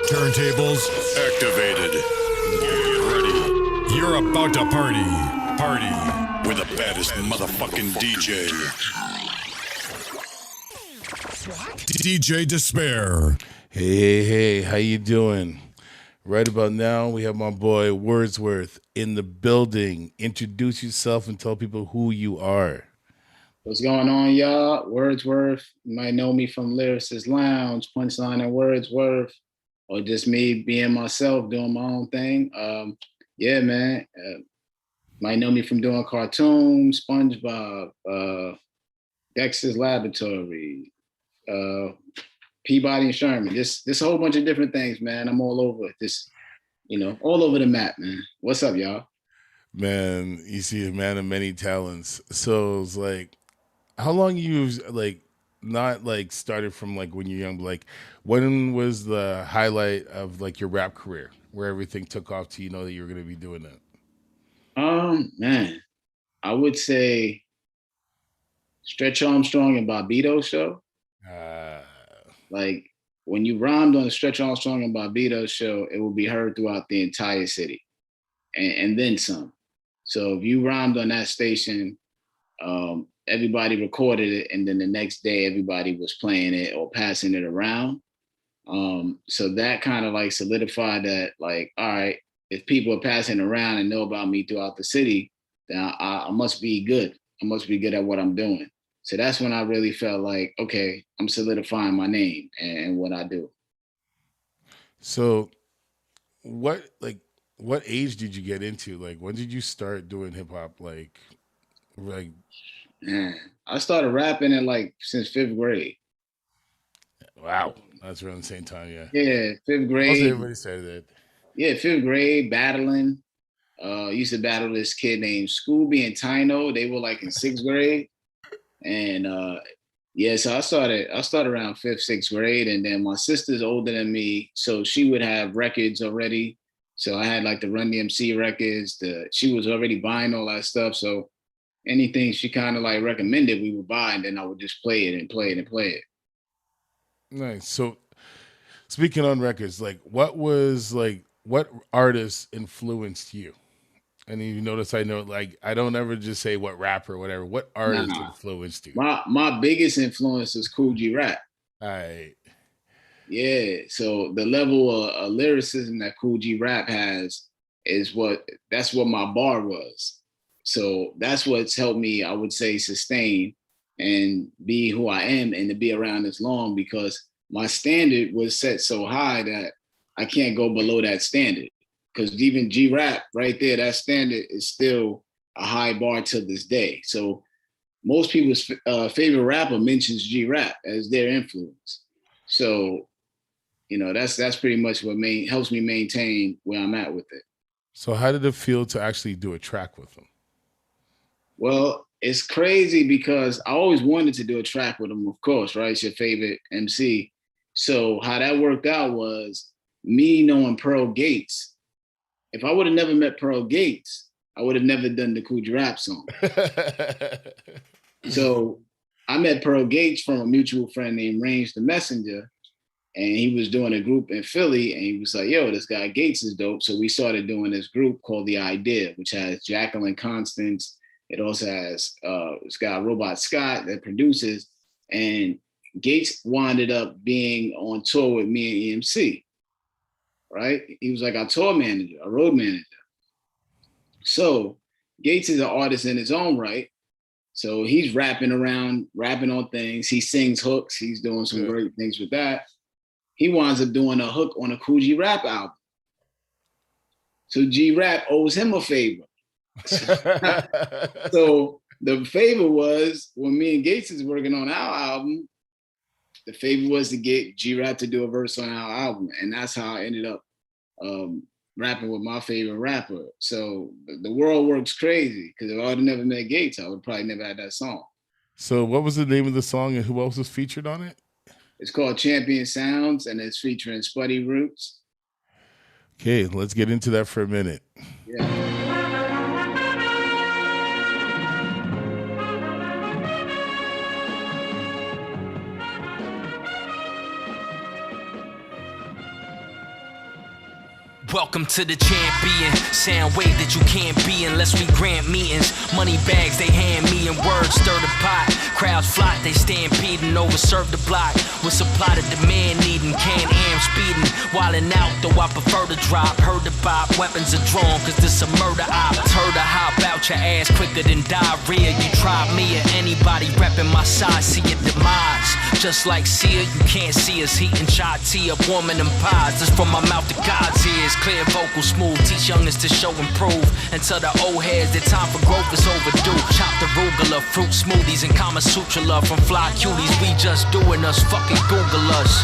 Turntables activated. Get ready. You're about to party with the baddest motherfucking DJ. DJ Disspare. Hey, how you doing? Right about now, we have my boy WordsWorth in the building. Introduce yourself and tell people who you are. What's going on, y'all? WordsWorth. You might know me from Lyricist Lounge, Punchline and WordsWorth, or just me being myself, doing my own thing. Yeah, man. Might know me from doing cartoons, SpongeBob, Dexter's Laboratory, Peabody and Sherman. This whole bunch of different things, man. I'm all over this, all over the map, man. What's up, y'all? Man, you see a man of many talents. So it's like, how long you not started from when you're young, but when was the highlight of your rap career where everything took off to that you were going to be doing that? Man, I would say Stretch Armstrong and Bobbito show. When you rhymed on the Stretch Armstrong and Bobbito show, it will be heard throughout the entire city and then some. So if you rhymed on that station, everybody recorded it, and then the next day everybody was playing it or passing it around. So that kind of solidified that, all right, if people are passing around and know about me throughout the city, then I must be good. I must be good at what I'm doing. So that's when I really felt like, okay, I'm solidifying my name and what I do. So what age did you get into? When did you start doing hip hop? Man, I started rapping at since 5th grade. Wow. That's around the same time, yeah. Yeah, 5th grade. Most everybody started that. Yeah, 5th grade, battling. Used to battle this kid named Scooby and Tino. They were in 6th grade. And so I started around 5th, 6th grade. And then my sister's older than me, so she would have records already. So I had the Run DMC records. She was already buying all that stuff. So anything she kind of recommended, we would buy, and then I would just play it and play it and play it. Nice. So speaking on records, what artists influenced you? And you notice I know I don't ever just say what rapper or whatever. What artist influenced you? My biggest influence is Kool G Rap. All right. Yeah. So the level of lyricism that Kool G Rap has that's what my bar was. So that's what's helped me, I would say, sustain and be who I am and to be around this long, because my standard was set so high that I can't go below that standard. Because even G-Rap right there, that standard is still a high bar to this day. So most people's favorite rapper mentions G-Rap as their influence. So, that's pretty much what helps me maintain where I'm at with it. So how did it feel to actually do a track with him? Well, it's crazy because I always wanted to do a track with him, of course, right? It's your favorite MC. So how that worked out was me knowing Pearl Gates. If I would have never met Pearl Gates, I would have never done the Kool G Rap song. So I met Pearl Gates from a mutual friend named Range the Messenger, and he was doing a group in Philly, and he was like, yo, this guy Gates is dope. So we started doing this group called The Idea, which has Jacqueline Constance. It also has it's got Robot Scott that produces, and Gates winded up being on tour with me and EMC, right? He was our tour manager, a road manager. So Gates is an artist in his own right. So he's rapping on things. He sings hooks. He's doing some great things with that. He winds up doing a hook on a Kool G Rap album. So G-Rap owes him a favor. So the favor was, when me and Gates is working on our album, the favor was to get G-Rap to do a verse on our album. And that's how I ended up rapping with my favorite rapper. So the world works crazy, because if I would have never met Gates, I would probably never had that song. So what was the name of the song and who else was featured on it? It's called Champion Sounds, and it's featuring Spuddy Roots. Okay, let's get into that for a minute. Yeah. Welcome to the champion. Sound wave that you can't be unless we grant meetings. Money bags they hand me and words stir the pot. Crowds flock, they stampeding, overserve the block. With supply to demand needing, Can-Am speeding. Wildin' out though I prefer to drop. Heard the bop, weapons are drawn cause this a murder op. Heard to hop out your ass quicker than diarrhea. You try me or anybody reppin' my side, see your demise. Just like Sia, you can't see us heating chai tea up warming them pies. This from my mouth to God's ears. Clear vocal smooth, teach youngins to show improve. Until the old heads, their time for growth is overdue. Chop the arugula, fruit smoothies and Kama Sutra love. From fly cuties, we just doing us, fucking Google us.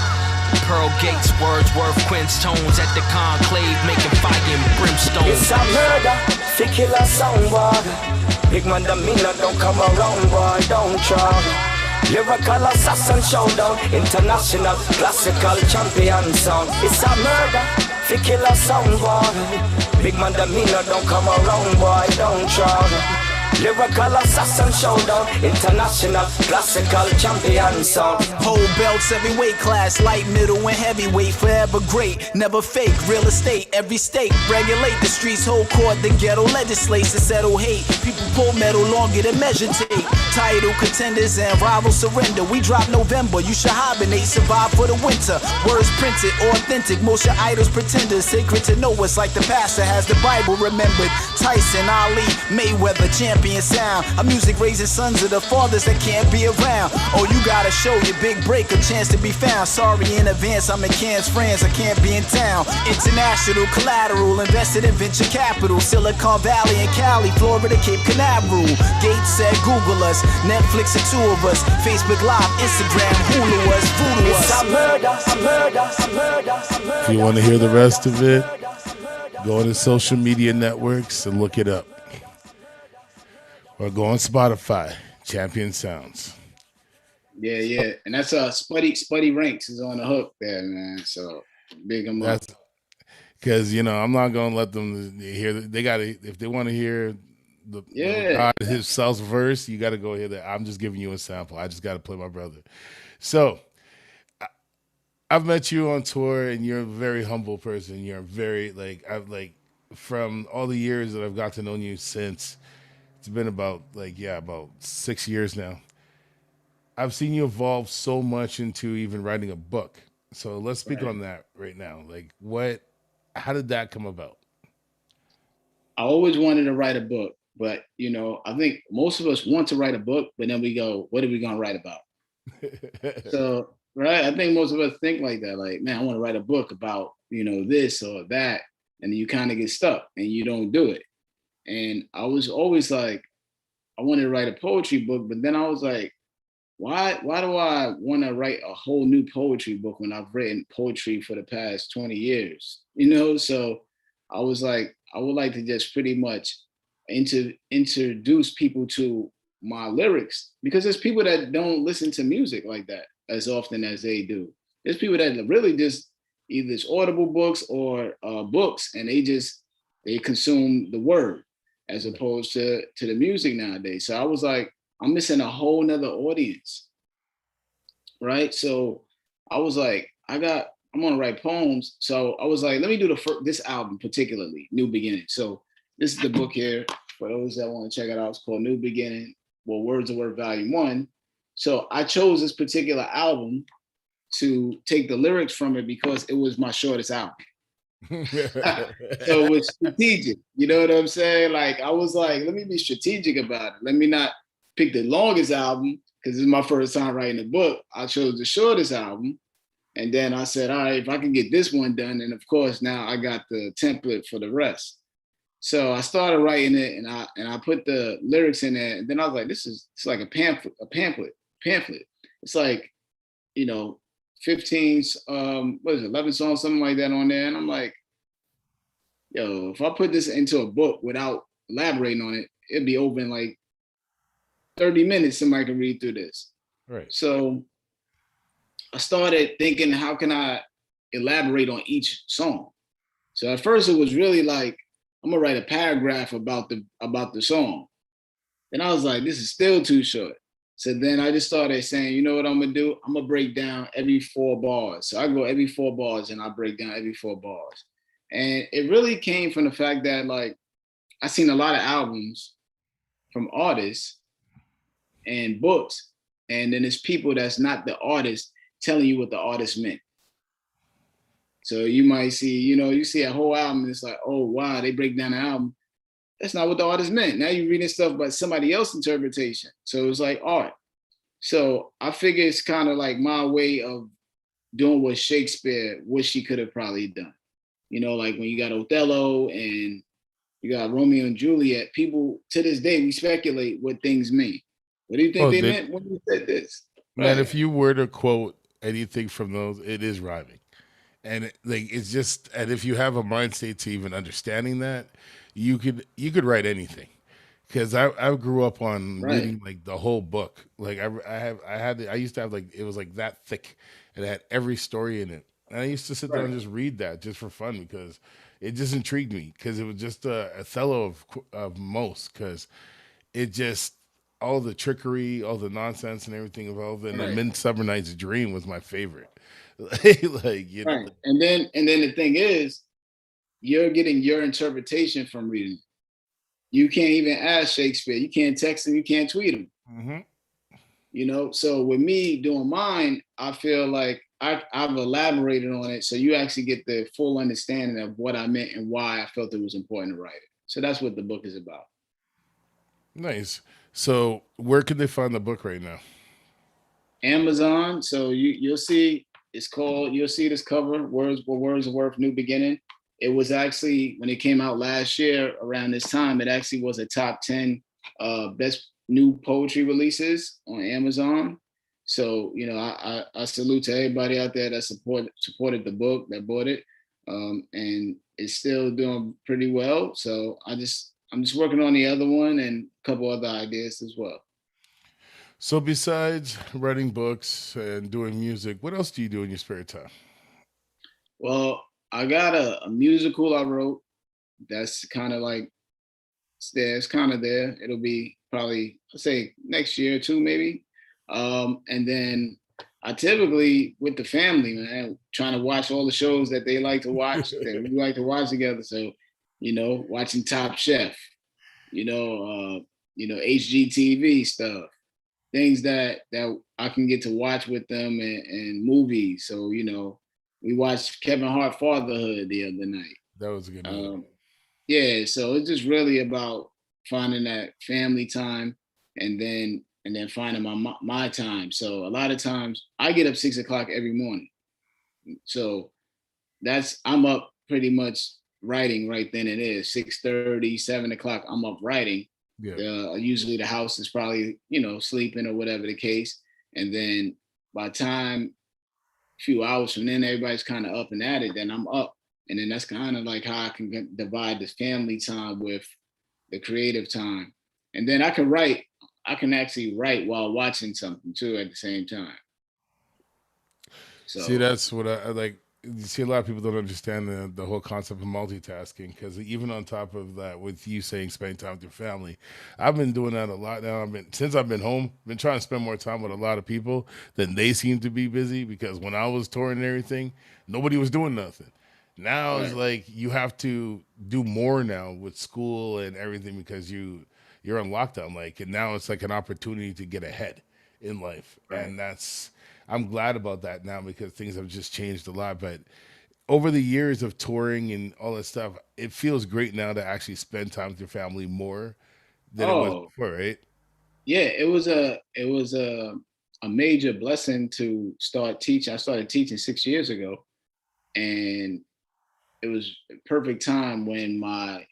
Pearl Gates, Wordsworth, Quince Tones at the conclave, making fire and brimstone. It's a murder, fi kill a soundboy. Big man the meaner, don't come around boy, don't try. Lyrical assassin showdown, international, classical champion sound. It's a murder, fi kill a soundboy. Big man the meaner, don't come around boy, don't try. Lyrical assassin showdown, international, classical champion sound. Whole belts, every weight class, light, middle, and heavyweight, forever great, never fake. Real estate, every state, regulate the streets, whole court, the ghetto legislates to settle hate. People pull metal longer than measure tape. Title contenders and rivals surrender. We drop November, you should hibernate, survive for the winter. Words printed, authentic, most your idols pretenders. Sacred to know us like the pastor has the Bible remembered. Tyson, Ali, Mayweather, champion sound. Our music raising sons of the fathers that can't be around. Oh, you gotta show your big break a chance to be found. Sorry in advance, I'm in Cairns, France, I can't be in town. International collateral, invested in venture capital. Silicon Valley and Cali, Florida, Cape Canaveral. Gates said Google us, Netflix the two of us. Facebook Live, Instagram, Hulu us, voodoo us. It's a murder, a murder, a murder, a murder. If you want to hear the rest of it, go on the social media networks and look it up. Or go on Spotify, Champion Sounds. Yeah. And that's Spuddy Ranks is on the hook there, man. So big him up. Because, I'm not going to let them hear, they got to, if they want to hear the God himself's verse, you got to go hear that. I'm just giving you a sample. I just got to play my brother. So I've met you on tour and you're a very humble person. You're very, from all the years that I've got to know you since, it's been about 6 years now. I've seen you evolve so much into even writing a book. So let's speak on that right now. How did that come about? I always wanted to write a book, but I think most of us want to write a book, but then we go, what are we gonna write about? So, right, I think most of us think like that, like, man, I want to write a book about, this or that, and then you kind of get stuck and you don't do it. And I was always like, I wanted to write a poetry book, but then I was like, why do I want to write a whole new poetry book when I've written poetry for the past 20 years? So I was like, I would like to just pretty much introduce people to my lyrics, because there's people that don't listen to music like that as often as they do. There's people that really just either it's audible books or books, and they consume the word as opposed to the music nowadays. So I was like, I'm missing a whole nother audience, right? So I was like, I'm gonna write poems. So I was like, let me do this album particularly, New Beginning. So this is the book here for those that want to check it out. It's called New Beginning, WordsWorth Volume 1. So I chose this particular album to take the lyrics from it because it was my shortest album. So it was strategic, you know what I'm saying? Like, I was like, let me be strategic about it. Let me not pick the longest album, because this is my first time writing a book. I chose the shortest album, and then I said, all right, if I can get this one done, and of course now I got the template for the rest. So I started writing it, and I put the lyrics in there, and then I was like, it's like a pamphlet. It's like, 15, 11 songs, something like that on there. And I'm like, yo, if I put this into a book without elaborating on it, it'd be over in like 30 minutes, somebody can read through this. Right. So I started thinking, how can I elaborate on each song? So at first it was really like, I'm gonna write a paragraph about the song. And I was like, this is still too short. So then I just started saying, you know what I'm gonna do? I'm gonna break down every 4 bars. So I go every 4 bars and I break down every 4 bars. And it really came from the fact that like I seen a lot of albums from artists and books, and then it's people that's not the artist telling you what the artist meant. So you might see, you see a whole album and it's like, oh wow, they break down the album. That's not what the artist meant. Now you're reading stuff by somebody else's interpretation. So it's like art. So I figure it's kind of like my way of doing what Shakespeare wish he could have probably done. Like when you got Othello and you got Romeo and Juliet, people to this day, we speculate what things mean. What do you think they meant when you said this? Man, if you were to quote anything from those, it is rhyming. And it's just, and if you have a mind state to even understanding that, you could write anything. Because I grew up on reading like the whole book. Like I used to have like, it was like that thick, and it had every story in it. And I used to sit down and just read that just for fun because it just intrigued me, because it was just a Othello of most, because it just, all the trickery, all the nonsense and everything involved. And the Midsummer Night's Dream was my favorite. Like, Right. And then the thing is, you're getting your interpretation from reading. You can't even ask Shakespeare. You can't text him. You can't tweet him. Mm-hmm. So with me doing mine, I feel like I've elaborated on it, so you actually get the full understanding of what I meant and why I felt it was important to write it. So that's what the book is about. Nice. So where can they find the book right now? Amazon. So you'll see you'll see this cover, WordsWorth New Beginning. It was actually, when it came out last year around this time, it actually was a top 10 best new poetry releases on Amazon. So, I salute to everybody out there that supported the book, that bought it. And it's still doing pretty well. So I'm just working on the other one and a couple other ideas as well. So besides writing books and doing music, what else do you do in your spare time? Well, I got a musical I wrote that's kind of like, it's kind of there. It'll be probably, I'd say next year or two, maybe. And then I typically, with the family, man, trying to watch all the shows that they like to watch, that we like to watch together. So, watching Top Chef, HGTV stuff, things that I can get to watch with them, and movies. So, we watched Kevin Hart Fatherhood the other night. That was a good movie. Yeah, so it's just really about finding that family time, and then finding my time. So a lot of times I get up 6 o'clock every morning. So I'm up pretty much writing right then and there. 6:30, 7 o'clock, I'm up writing. Yeah. Usually the house is probably, sleeping or whatever the case. And then by the time, a few hours from then, everybody's kind of up and at it, then I'm up. And then that's kind of like how I can divide the family time with the creative time. And then I can actually write while watching something too at the same time. So see, that's what I like. You see, a lot of people don't understand the whole concept of multitasking, because even on top of that, with you saying spending time with your family, I've been doing that a lot now. Since I've been home, been trying to spend more time with a lot of people than they seem to be busy, because when I was touring and everything, nobody was doing nothing. Now it's like you have to do more now with school and everything, because you're on lockdown, and now it's like an opportunity to get ahead in life. And I'm glad about that now, because things have just changed a lot. But over the years of touring and all that stuff, it feels great now to actually spend time with your family more than it was before, right? Yeah, it was a major blessing to start teaching. I started teaching 6 years ago, and it was a perfect time when my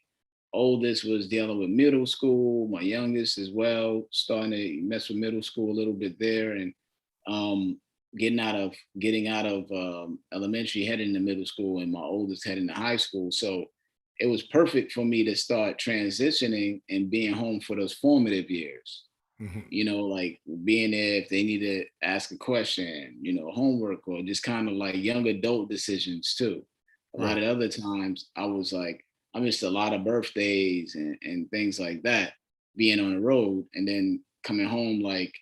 oldest was dealing with middle school, my youngest as well, starting to mess with middle school a little bit there, and getting out of elementary, heading to middle school, and my oldest heading to high school. So it was perfect for me to start transitioning and being home for those formative years. Like being there if they need to ask a question, homework, or just kind of like young adult decisions too. A lot of other times I was like I missed a lot of birthdays and things like that, being on the road and then coming home like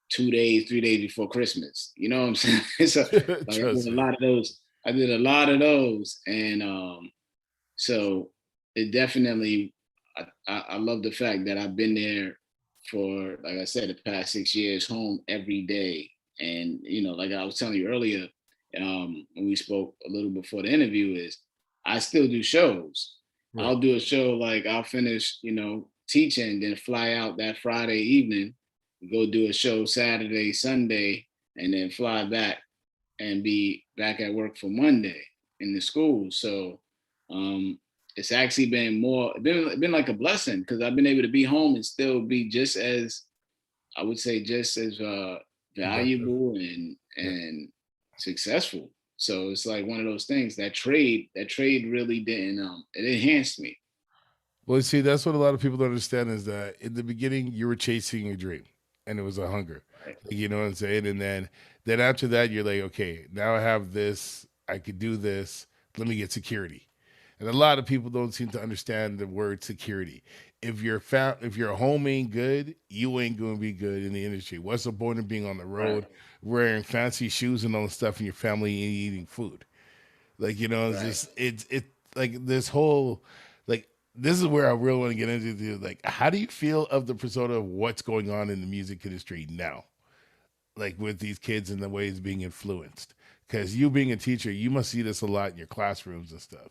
2 days, 3 days before Christmas. You know what I'm saying? So like, I did a lot of those. I did a lot of those. And so it definitely, I love the fact that I've been there for, like I said, the past 6 years, home every day. And, you know, like I was telling you earlier, when we spoke a little before the interview, is I still do shows. Right. I'll do a show, like I'll finish, you know, teaching, then fly out that Friday evening, go do a show Saturday, Sunday, and then fly back and be back at work for Monday in the school. So it's actually been been like a blessing, because I've been able to be home and still be just as, I would say, just as valuable and successful. So it's like one of those things that trade really didn't, it enhanced me. Well, see, that's what a lot of people don't understand, is that in the beginning you were chasing your dream and it was a hunger, right. You know what I'm saying? And then after that, you're like, okay, now I have this, I could do this, let me get security. And a lot of people don't seem to understand the word security. If your home ain't good, you ain't going to be good in the industry. What's the point of being on the road, right, wearing fancy shoes and all the stuff, and your family ain't eating food? Like, you know, it's right. Just, it's like this whole, like, this is where I really want to get into, like, how do you feel of the persona of what's going on in the music industry now? Like with these kids and the way it's being influenced? Because you being a teacher, you must see this a lot in your classrooms and stuff.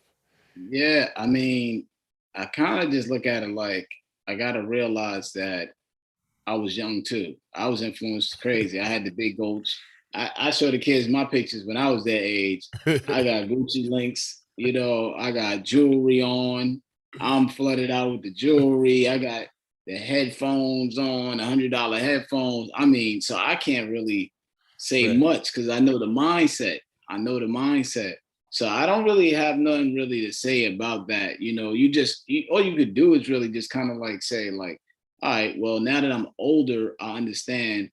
Yeah, I mean, I kind of just look at it like, I got to realize that I was young too. I was influenced crazy. I had the big goals. I show the kids my pictures when I was their age. I got Gucci links, you know, I got jewelry on. I'm flooded out with the jewelry. I got the headphones on, $100 headphones. I mean, so I can't really say right. much, because I know the mindset. So I don't really have nothing really to say about that. You know, all you could do is really just kind of like say like, all right, well, now that I'm older, I understand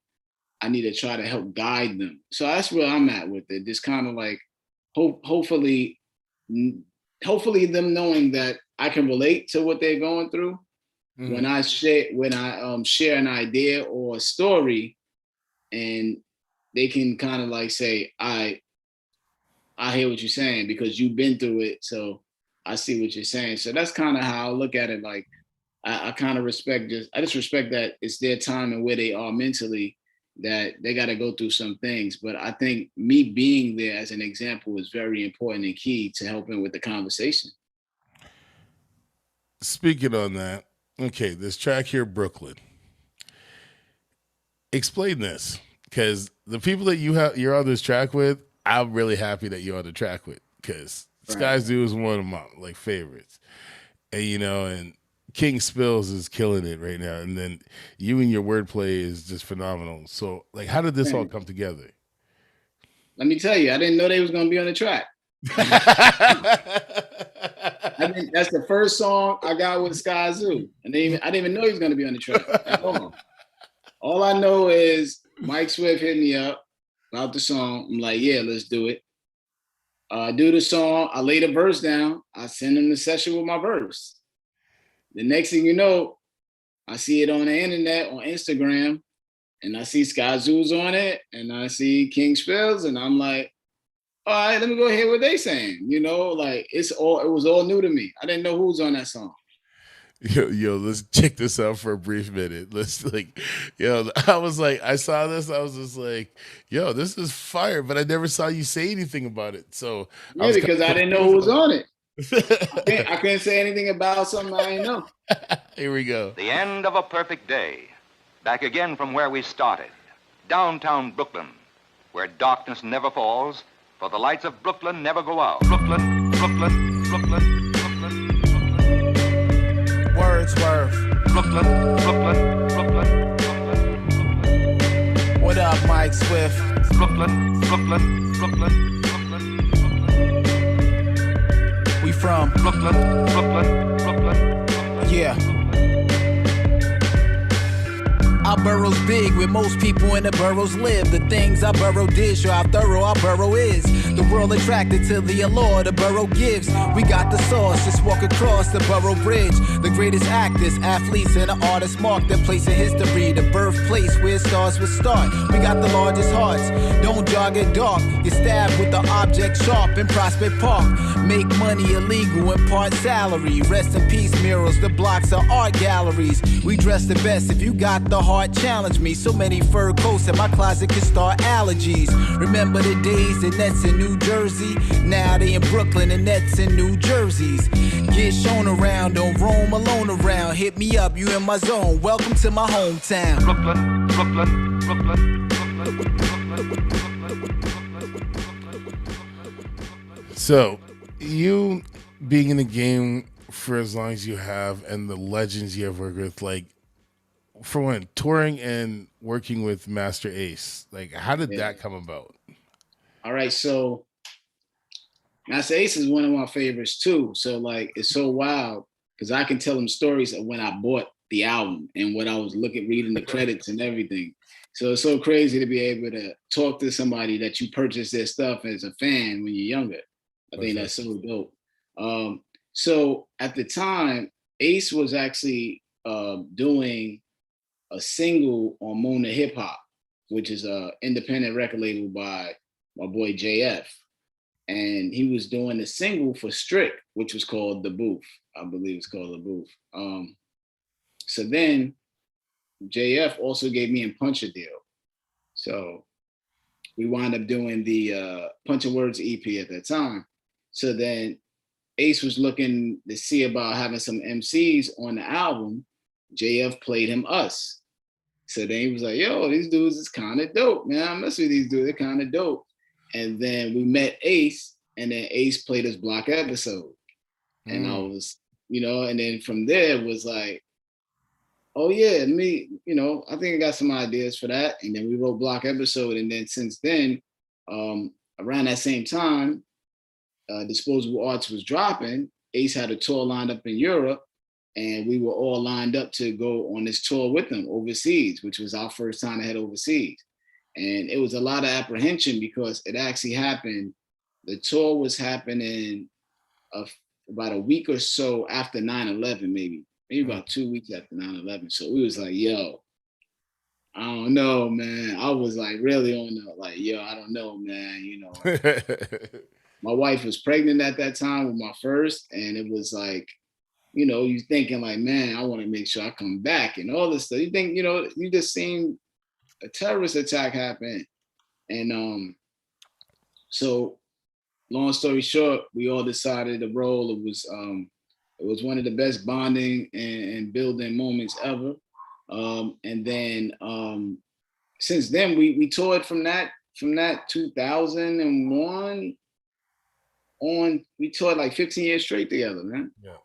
I need to try to help guide them. So that's where I'm at with it. Just kind of like, hopefully them knowing that I can relate to what they're going through. Mm-hmm. When I share an idea or a story, and they can kind of like say, I hear what you're saying because you've been through it. So I see what you're saying. So that's kind of how I look at it. Like I kind of respect that it's their time and where they are mentally, that they got to go through some things. But I think me being there as an example is very important and key to helping with the conversation. Speaking on that, okay, this track here, Brooklyn. Explain this, because the people that you're on this track with, I'm really happy that you're on the track with, because right. Skies Do is one of my like favorites, and you know, and King Spills is killing it right now, and then you and your wordplay is just phenomenal. So, like, how did this all come together? Let me tell you, I didn't know they was gonna be on the track. I mean, that's the first song I got with Sky Zoo, and I didn't even know he was gonna be on the track at all. All I know is Mike Swift hit me up about the song. I'm like, yeah, let's do it. I do the song. I lay the verse down. I send him the session with my verse. The next thing you know, I see it on the internet, on Instagram, and I see Sky Zoo's on it, and I see King Spells, and I'm like, all right, let me go hear what they saying. You know, like it was all new to me. I didn't know who was on that song. Yo, let's check this out for a brief minute. I saw this, I was just like, yo, this is fire, but I never saw you say anything about it. So yeah, because I didn't know who was on it. I couldn't say anything about something I didn't know. Here we go. The end of a perfect day. Back again from where we started. Downtown Brooklyn, where darkness never falls, for the lights of Brooklyn never go out. Brooklyn, Brooklyn, Brooklyn, Brooklyn, Brooklyn. WordsWorth. Brooklyn, Brooklyn, Brooklyn, Brooklyn. What up, Mike Swift? Brooklyn, Brooklyn, Brooklyn, Brooklyn, Brooklyn. We from Brooklyn, Brooklyn, Brooklyn, Brooklyn. Yeah. Our borough's big, where most people in the boroughs live. The things our borough did show how thorough our borough is. The world attracted to the allure the borough gives. We got the sauce, just walk across the borough bridge. The greatest actors, athletes, and the artists mark their place in history. The birthplace where stars would start. We got the largest hearts, don't jog at dark. Get stabbed with the object sharp in Prospect Park. Make money illegal, impart salary. Rest in peace murals, the blocks are art galleries. We dress the best, if you got the heart, challenge me. So many fur coats in my closet can start allergies. Remember the days the Nets in New Jersey? Now they in Brooklyn, the Nets in New Jerseys. Get shown around, don't roam alone around. Hit me up, you in my zone. Welcome to my hometown. Brooklyn, Brooklyn, Brooklyn, So, you being in the game for as long as you have and the legends you have worked with, like, for one, touring and working with Master Ace, like, how did that come about? All right, so Master Ace is one of my favorites too. So like, it's so wild because I can tell them stories of when I bought the album and what I was reading the credits and everything. So it's so crazy to be able to talk to somebody that you purchased their stuff as a fan when you're younger. I think that's so dope. So at the time, Ace was actually doing a single on Mona Hip Hop, which is a independent record label by my boy JF. And he was doing a single for Strick, which was called The Booth. I believe it's called The Booth. So then JF also gave me and Punch a deal. So we wound up doing the Punch of Words EP at that time. So then Ace was looking to see about having some MCs on the album. JF played him Us. So then he was like, yo, these dudes is kind of dope, man. I mess with these dudes, they're kind of dope. And then we met Ace, and then Ace played us Block Episode. And I was, and then from there it was like, oh yeah, I think I got some ideas for that. And then we wrote Block Episode. And then since then, around that same time, Disposable Arts was dropping. Ace had a tour lined up in Europe, and we were all lined up to go on this tour with them overseas, which was our first time to head overseas. And it was a lot of apprehension because it actually happened. The tour was happening about a week or so after 9/11, maybe about 2 weeks after 9/11. So we was like, yo, I don't know, man. I was like really on the, like, yo, I don't know, man, My wife was pregnant at that time with my first, and it was like, you thinking like, man, I want to make sure I come back and all this stuff. You think, you just seen a terrorist attack happen. And so long story short, we all decided to roll. It was one of the best bonding and building moments ever. And then since then we toured from that 2001 on. We toured like 15 years straight together, man. Yeah.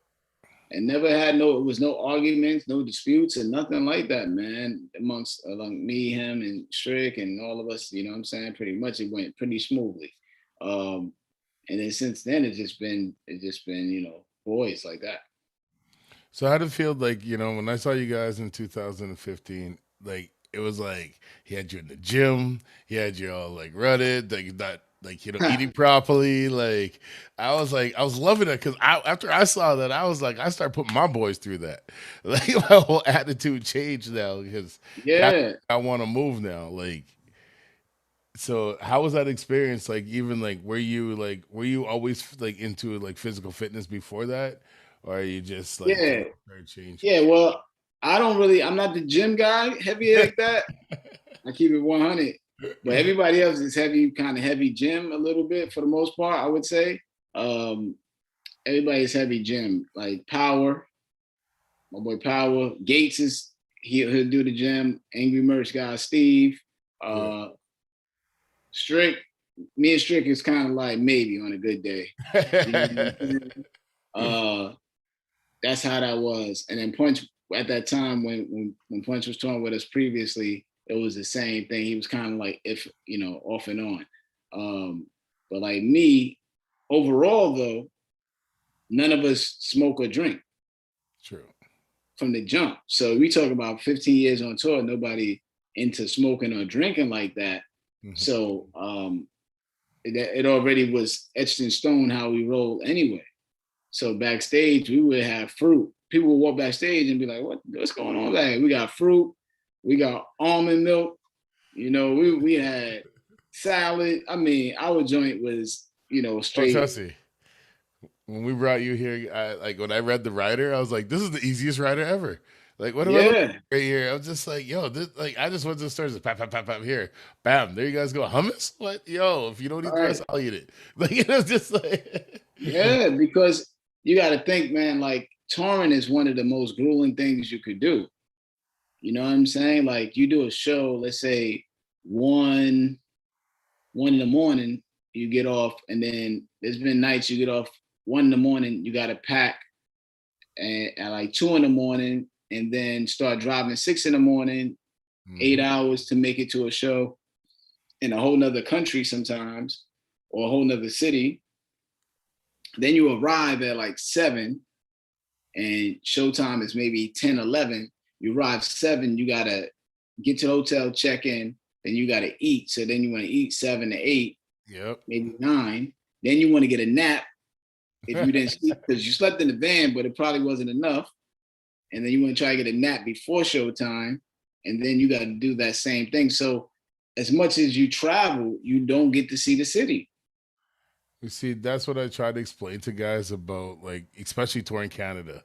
And never had it was no arguments, no disputes, and nothing like that, man. Amongst me, him, and Strick, and all of us, what I'm saying? Pretty much it went pretty smoothly. And then since then, it's just been, boys like that. So how did it feel like, when I saw you guys in 2015, like, it was like he had you in the gym, he had you all like rutted, eating properly. Like, I was loving it because after I saw that, I was like, I started putting my boys through that. Like, my whole attitude changed now because I want to move now. Like, so how was that experience? Like, even like, were you always like into like physical fitness before that, or are you just like change? Yeah, well, I'm not the gym guy heavy like that. I keep it 100. But everybody else is kind of heavy gym a little bit for the most part, I would say. Everybody's heavy gym, like Power, my boy Power. Gates he'll do the gym. Angry Merch guy, Steve. Strick, me and Strick is kind of like maybe on a good day. That's how that was. And then Punch, at that time when Punch was touring with us previously, it was the same thing. He was kind of like, off and on. But like me, overall though, none of us smoke or drink. True. from the jump. So we talk about 15 years on tour, nobody into smoking or drinking like that. So it already was etched in stone how we roll anyway. So backstage, we would have fruit. People would walk backstage and be like, what's going on back here? We got fruit, we got almond milk, we had salad. I mean, our joint was, straight. Oh, trust me. When we brought you here, when I read the rider, I was like, this is the easiest rider ever. Like, what am I looking at right here? I was just like, yo, this, I just went to the stores and pap, pap, pap, pap, here. Bam, there you guys go. Hummus? What? Yo, if you don't eat the rest, I'll eat it. Like, it was just like. Yeah, because you got to think, man, like touring is one of the most grueling things you could do. You know what I'm saying? Like you do a show, let's say 1 in the morning, you get off, and then there's been nights you get off 1 in the morning, you got to pack at like 2 in the morning, and then start driving 6 in the morning, 8 hours to make it to a show in a whole nother country sometimes, or a whole nother city. Then you arrive at like 7 and showtime is maybe 10, 11. You arrive 7, you gotta get to the hotel, check in, then you gotta eat. So then you wanna eat 7 to 8, maybe 9. Then you wanna get a nap if you didn't sleep, because you slept in the van, but it probably wasn't enough. And then you wanna try to get a nap before showtime, and then you gotta do that same thing. So as much as you travel, you don't get to see the city. You see, that's what I try to explain to guys about, like, especially touring Canada.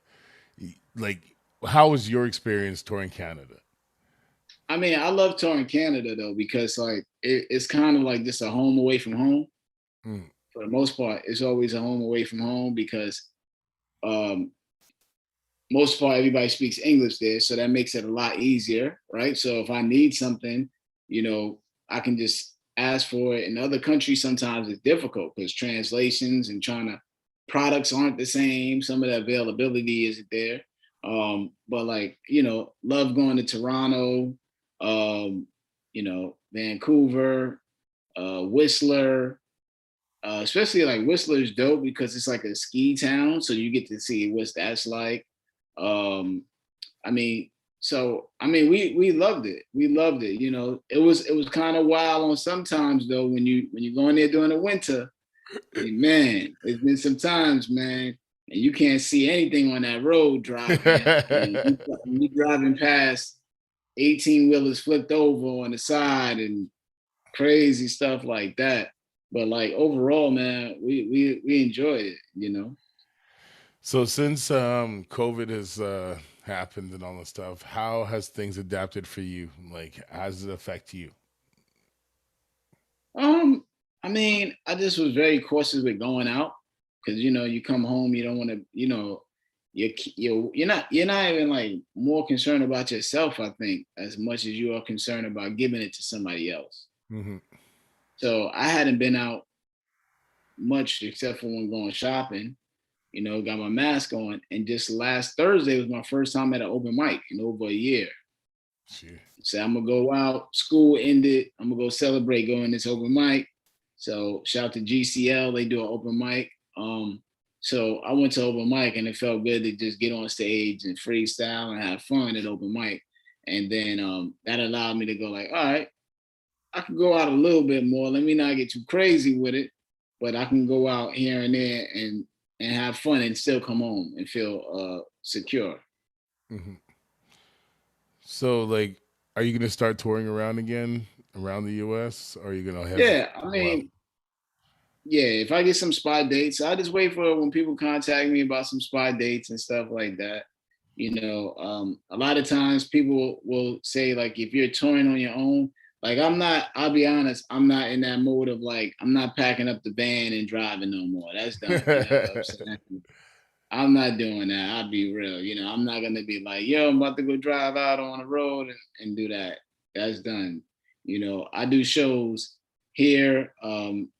Like, how was your experience touring Canada? I mean, I love touring Canada though, because like it's kind of like just a home away from home. For the most part, it's always a home away from home because most part everybody speaks English there, so that makes it a lot easier, right? So if I need something, I can just ask for it. In other countries, sometimes it's difficult because translations and products aren't the same. Some of the availability isn't there. But like, love going to Toronto, Vancouver, Whistler, especially like Whistler is dope because it's like a ski town. So you get to see what that's like. We loved it. We loved it. It was kind of wild on sometimes though, when you go in there during the winter, man, it's been some times, man, and you can't see anything on that road driving. You driving past 18-wheelers flipped over on the side and crazy stuff like that. But like overall, man, we enjoyed it, So since COVID has happened and all this stuff, how has things adapted for you? Like, how does it affect you? I mean, I just was very cautious with going out because you come home, you don't want to, you're not even like more concerned about yourself, I think, as much as you are concerned about giving it to somebody else. So I hadn't been out much except for when going shopping, got my mask on, and just last Thursday was my first time at an open mic in over a year. So I'm gonna go out, school ended, I'm gonna go celebrate going this open mic. So shout out to GCL, they do an open mic. So I went to open mic and it felt good to just get on stage and freestyle and have fun at open mic. And then that allowed me to go like, all right, I can go out a little bit more. Let me not get too crazy with it, but I can go out here and there and have fun and still come home and feel secure. So like, are you going to start touring around again around the US? Or are you going to have? Yeah, I mean, yeah, if I get some spot dates, I just wait for when people contact me about some spot dates and stuff like that. A lot of times people will say like, if you're touring on your own, like I'll be honest, I'm not in that mode of like, I'm not packing up the van and driving no more. That's done. I'm not doing that. I'll be real. I'm not going to be like, yo, I'm about to go drive out on the road and do that. That's done. I do shows here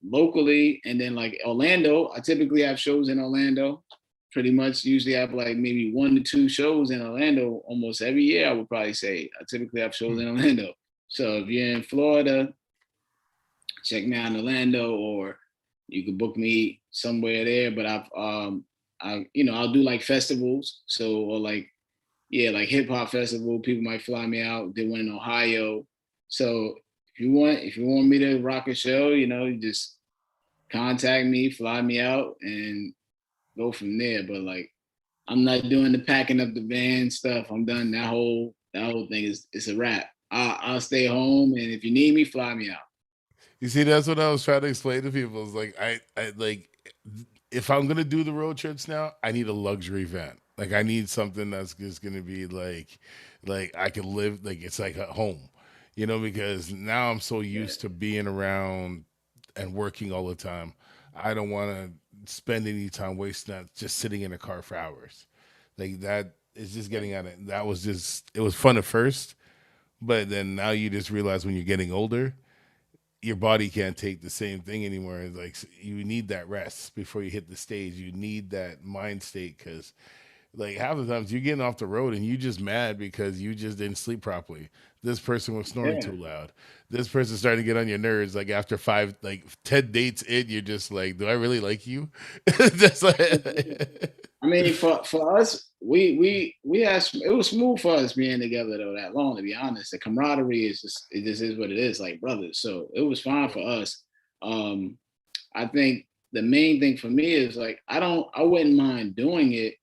locally, and then like Orlando, I typically have shows in Orlando. Pretty much usually have like maybe 1 to 2 shows in Orlando almost every year, I would probably say. I typically have shows in Orlando. So if you're in Florida, check me out in Orlando, or you can book me somewhere there. But I'll do like festivals. So, or like yeah, like hip hop festival, people might fly me out. Did one in Ohio. So if you want me to rock a show, you just contact me, fly me out, and go from there. But like, I'm not doing the packing up the van stuff. I'm done. That whole thing is it's a wrap. I'll stay home, and if you need me, fly me out. You see, that's what I was trying to explain to people. It's like I like if I'm gonna do the road trips now, I need a luxury van. Like I need something that's just gonna be like I can live like it's like at home, because now I'm so used to being around and working all the time. I don't want to spend any time wasting that just sitting in a car for hours. Like that is just getting at it. That was just it was fun at first, but then now you just realize when you're getting older your body can't take the same thing anymore. It's like you need that rest before you hit the stage. You need that mind state because, like half the times you're getting off the road and you just mad because you just didn't sleep properly. This person was snoring Yeah. too loud. This person's starting to get on your nerves. Like after five, like 10 dates in, you're just like, do I really like you? Just like, I mean, for us, we had it was smooth for us being together though that long. To be honest, the camaraderie it just is what it is, like brothers. So it was fine for us. Um, I think the main thing for me is like I wouldn't mind doing it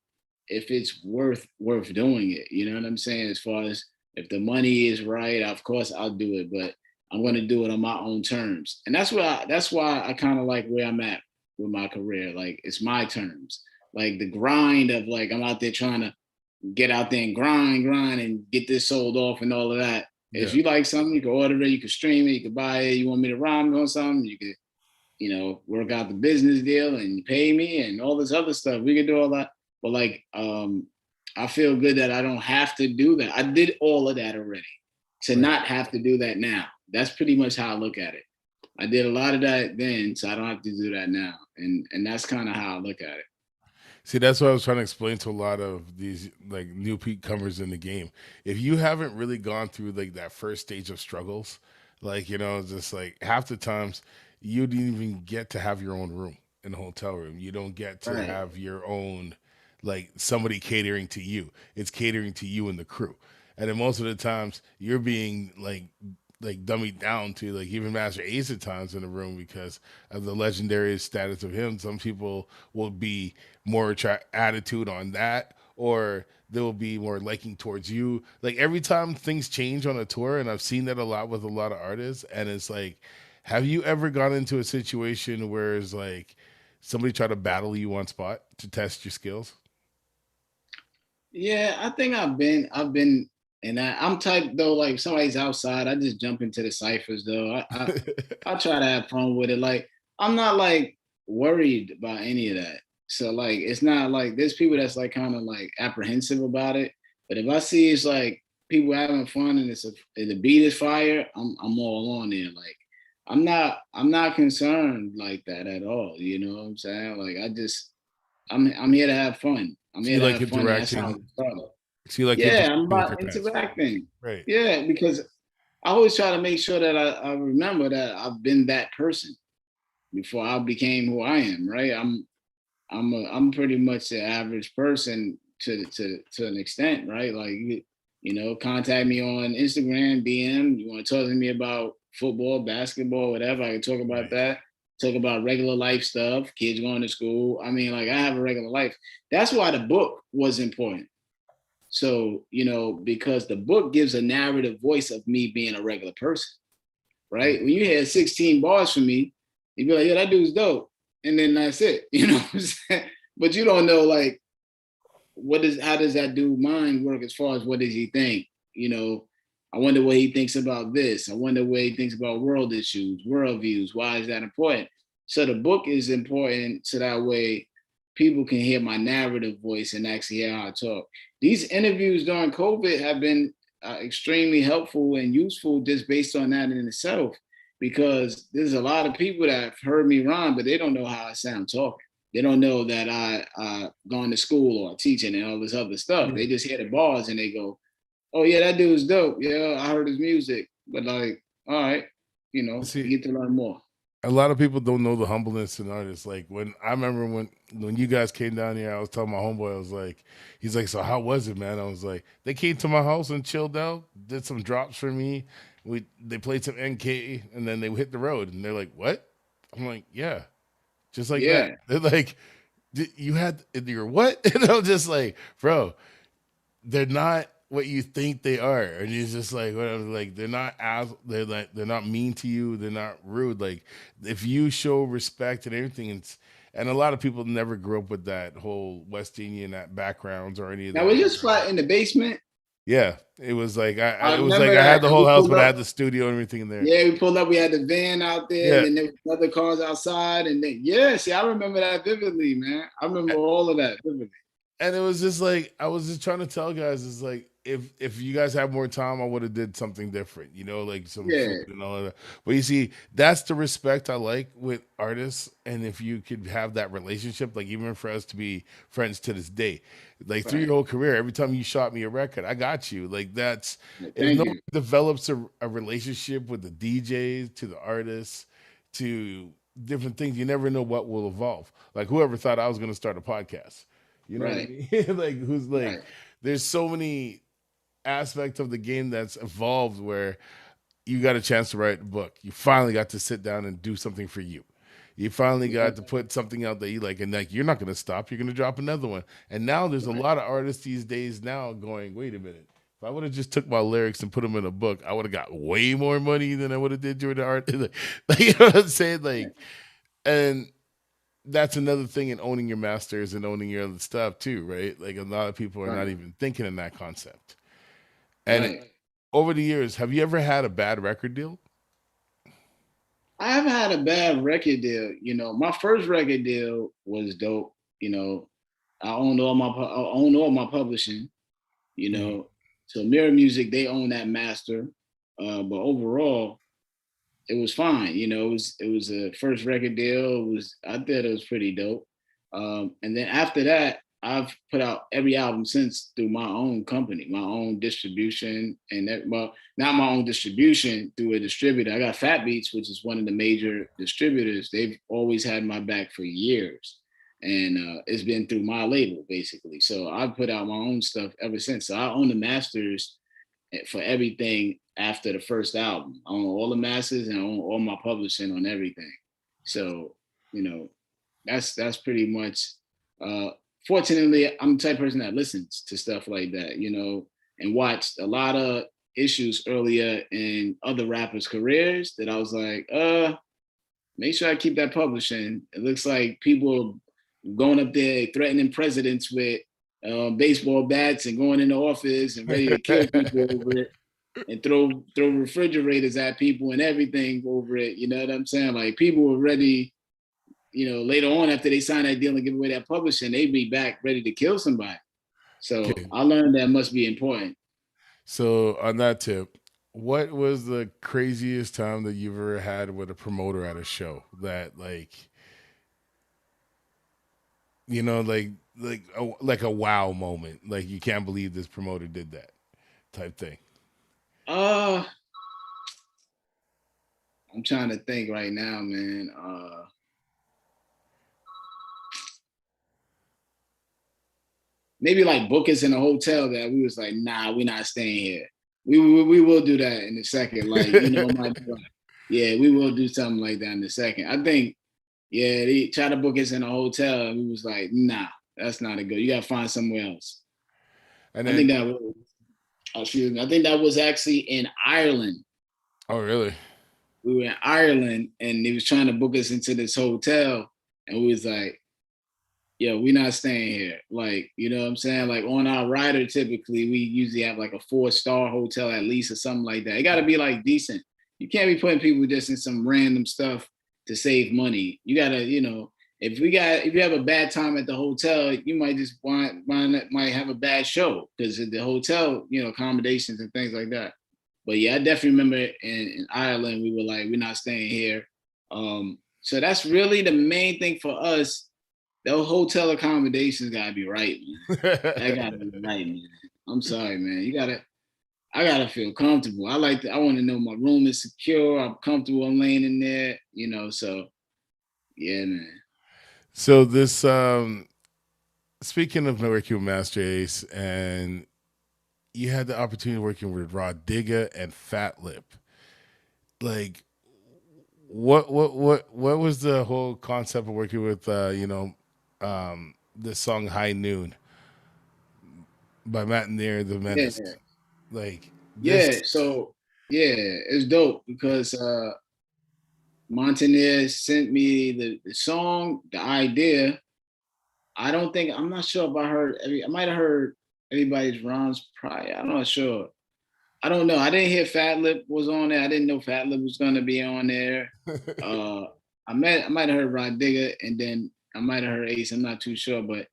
if it's worth doing it. You know what I'm saying? As far as if the money is right, of course I'll do it, but I'm gonna do it on my own terms. And that's why I kind of like where I'm at with my career. Like it's my terms. Like the grind of like I'm out there trying to get out there and grind and get this sold off and all of that. yeah, If you like something, you can order it, you can stream it, you can buy it. You want me to rhyme on something, you can, work out the business deal and you pay me and all this other stuff. We can do all that. But like, I feel good that I don't have to do that. I did all of that already. To right. not have to do that now. That's pretty much how I look at it. I did a lot of that then, so I don't have to do that now. And that's kind of how I look at it. See, that's what I was trying to explain to a lot of these like new peak comers in the game. If you haven't really gone through like that first stage of struggles, like just like half the times you didn't even get to have your own room in the hotel room. You don't get to Right. have your own like somebody catering to you. It's catering to you and the crew. And then most of the times you're being like dummied down to like even Master Ace at times in the room because of the legendary status of him. Some people will be more attitude on that, or they will be more liking towards you. Like every time things change on a tour, and I've seen that a lot with a lot of artists, and it's like, have you ever gone into a situation where it's like somebody try to battle you on spot to test your skills? Yeah, I think I've been, and I'm type though. Like if somebody's outside, I just jump into the ciphers though. I try to have fun with it. Like I'm not like worried about any of that. So like it's not like there's people that's like kind of like apprehensive about it. But if I see it's like people having fun and and the beat is fire, I'm all on there. Like I'm not concerned like that at all. You know what I'm saying? Like I'm here to have fun. I'm So here you to like have fun, and that's how interacting? it started. So you like Yeah, I'm interacting with your about fans, interacting. right? Yeah, because I always try to make sure that I remember that I've been that person before I became who I am. Right? I'm pretty much the average person to an extent. Right? Like contact me on Instagram, DM. You want to talk to me about football, basketball, whatever? I can talk about Right. that. Talk about regular life stuff, kids going to school. I mean, like I have a regular life. That's why the book was important. So, because the book gives a narrative voice of me being a regular person, right? Right. When you hear 16 bars from me, you be like, yeah, that dude's dope. And then that's it. You know what I'm saying? But you don't know like how does that dude mind work as far as what does he think? I wonder what he thinks about this. I wonder what he thinks about world issues, world views. Why is that important? So the book is important so that way people can hear my narrative voice and actually hear how I talk. These interviews during COVID have been extremely helpful and useful just based on that in itself, because there's a lot of people that have heard me rhyme, but they don't know how I sound talking. They don't know that I gone to school or teaching and all this other stuff. Yeah. They just hear the bars and they go, "Oh yeah, that dude's dope. Yeah, I heard his music." But like, all right, you See, get to learn more. A lot of people don't know the humbleness in artists. Like when I remember when you guys came down here, I was telling my homeboy, I was like, he's like, so how was it, man? I was like, they came to my house and chilled out, did some drops for me. They played some NK and then they hit the road and they're like, what? I'm like, yeah, just like that. Yeah. They're like, you had your what? And I'm just like, bro, they're not what you think they are, and it's just like whatever. Like they're not mean to you. They're not rude. Like if you show respect and everything, and a lot of people never grew up with that whole West Indian backgrounds or any of Now that. was your spot in the basement? Yeah, it was like I it was remember like I had that. the And whole we house, pulled but I up. had the studio and everything in there. Yeah, we pulled up. We had the van out there, Yeah. and then there was other cars outside. And then, yeah, see, I remember that vividly, man. I remember all of that vividly. And it was just like I was just trying to tell guys, it's like if you guys had more time, I would have did something different, like some Yeah. food and all of that. But you see, that's the respect I like with artists, and if you could have that relationship, like even for us to be friends to this day, like through your whole career, every time you shot me a record, I got you. Like that's if Thank no you. one develops a relationship with the DJs to the artists to different things, you never know what will evolve. Like whoever thought I was going to start a podcast. You know what I mean? Like who's like Right. there's so many aspects of the game that's evolved where you got a chance to write a book. You finally got to sit down and do something for you. You finally got to put something out that you like, and like you're not going to stop. You're going to drop another one. And now there's a lot of artists these days now going, wait a minute. If I would have just took my lyrics and put them in a book, I would have got way more money than I would have did during the art. Like, you know what I'm saying? Like, and that's another thing in owning your masters and owning your other stuff too, right? Like a lot of people are not even thinking in that concept. And over the years, have you ever had a bad record deal? I haven't had a bad record deal. My first record deal was dope. I owned all my publishing. So Mirror Music, they own that master. But overall, it was fine. It was a first record deal. I thought it was pretty dope. And then after that, I've put out every album since through my own company, my own distribution, well, not my own distribution, through a distributor. I got Fat Beats, which is one of the major distributors. They've always had my back for years, and it's been through my label basically. So I've put out my own stuff ever since. So I own the masters for everything after the first album. I own all the masters and I own all my publishing on everything. So that's pretty much. Fortunately, I'm the type of person that listens to stuff like that, and watched a lot of issues earlier in other rappers' careers that I was like, make sure I keep that publishing. It looks like people going up there threatening presidents with baseball bats and going in the office and ready to kill people over it and throw refrigerators at people and everything over it. You know what I'm saying? Like people were ready. Later on after they sign that deal and give away that publishing, they'd be back ready to kill somebody. So I learned that must be important. So on that tip, what was the craziest time that you've ever had with a promoter at a show that like like a wow moment, like you can't believe this promoter did that type thing? I'm trying to think right now, man. Maybe like book us in a hotel that we was like, nah, we're not staying here. We will do that in a second. Like, yeah, we will do something like that in a second. I think, yeah, they tried to book us in a hotel and we was like, nah, that's not a good. You gotta find somewhere else. And then, I think that was actually in Ireland. Oh, really? We were in Ireland and they was trying to book us into this hotel and we was like, yeah, we're not staying here. Like, you know what I'm saying? Like on our rider, typically we usually have like a 4-star hotel at least or something like that. It gotta be like decent. You can't be putting people just in some random stuff to save money. You gotta, if you have a bad time at the hotel, you might just might have a bad show because the hotel, accommodations and things like that. But yeah, I definitely remember in Ireland, we were like, we're not staying here. So that's really the main thing for us. Those hotel accommodations gotta be right, man. That gotta be right, man. I'm sorry, man. You gotta. I gotta feel comfortable. I want to know my room is secure. I'm comfortable. I'm laying in there, you know. So yeah, man. So this speaking of working with Master Ace, and you had the opportunity of working with Rod Digger and Fat Lip. Like, what was the whole concept of working with the song High Noon by Matt and the Yeah, Menace? Like yeah. this. So yeah, it's dope because Montaner sent me the song, the idea. I'm not sure if I heard I might have heard everybody's rhymes prior. I'm not sure. I don't know. I didn't hear Fat Lip was on there. I didn't know Fat Lip was gonna be on there. Uh I might have heard Rod Digger and then I might have heard Ace. I'm not too sure, but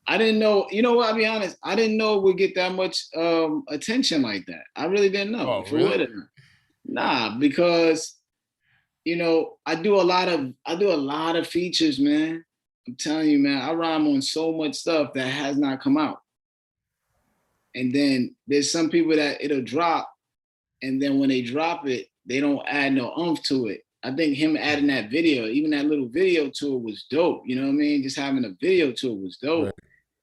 I didn't know, you know what, I'll be honest, I didn't know it would get that much attention like that. I really didn't know Oh, if it would really? or not. Nah, because I do a lot of features, man. I'm telling you, man, I rhyme on so much stuff that has not come out. And then there's some people that it'll drop, and then when they drop it, they don't add no oomph to it. I think him adding that video, even that little video to it was dope. You know what I mean? Just having a video to it was Right. dope.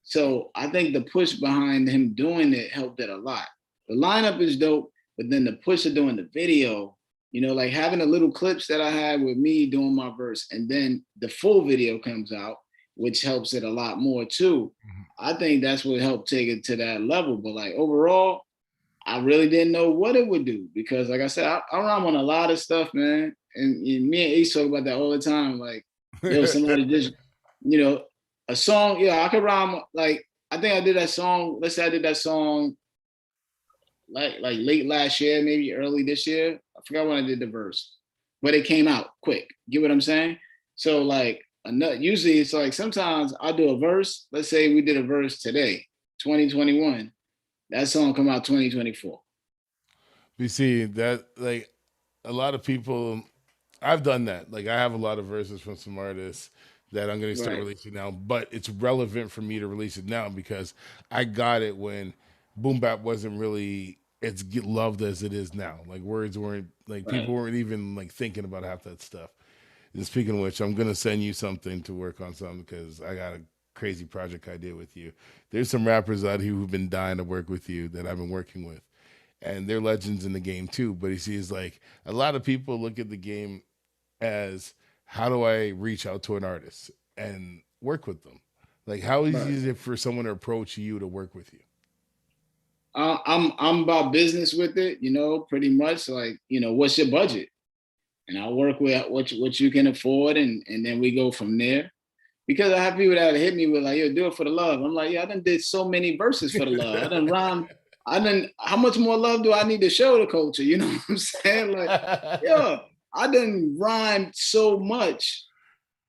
So I think the push behind him doing it helped it a lot. The lineup is dope, but then the push of doing the video, like having the little clips that I had with me doing my verse, and then the full video comes out, which helps it a lot more too. I think that's what helped take it to that level. But like overall, I really didn't know what it would do because, like I said, I rhyme on a lot of stuff, man. And me and Ace talk about that all the time. Like, somebody just, you know, a song. Yeah, I could rhyme. Like, I think I did that song. Let's say I did that song like late last year, maybe early this year. I forgot when I did the verse, but it came out quick. Get what I'm saying? So like, usually it's like sometimes I do a verse. Let's say we did a verse today, 2021. That song come out 2024. You see that, like, a lot of people, I've done that. Like, I have a lot of verses from some artists that I'm going to start Right. releasing now, but it's relevant for me to release it now because I got it when boom bap wasn't really as loved as it is now. Like, words weren't, like, people Right. weren't even like thinking about half that stuff. And speaking of which, I'm going to send you something to work on something because I got a crazy project idea with you. There's some rappers out here who've been dying to work with you that I've been working with, and they're legends in the game too. But he sees, like, a lot of people look at the game as, how do I reach out to an artist and work with them? Like, how easy Right. is it for someone to approach you to work with you? I'm about business with it, pretty much. Like, what's your budget? And I work with what you can afford, and then we go from there. Because I have people that hit me with like, "Yo, do it for the love." I'm like, "Yeah, I done did so many verses for the love. I done rhyme. I done. How much more love do I need to show the culture? You know what I'm saying? Like, yeah, I done rhymed so much,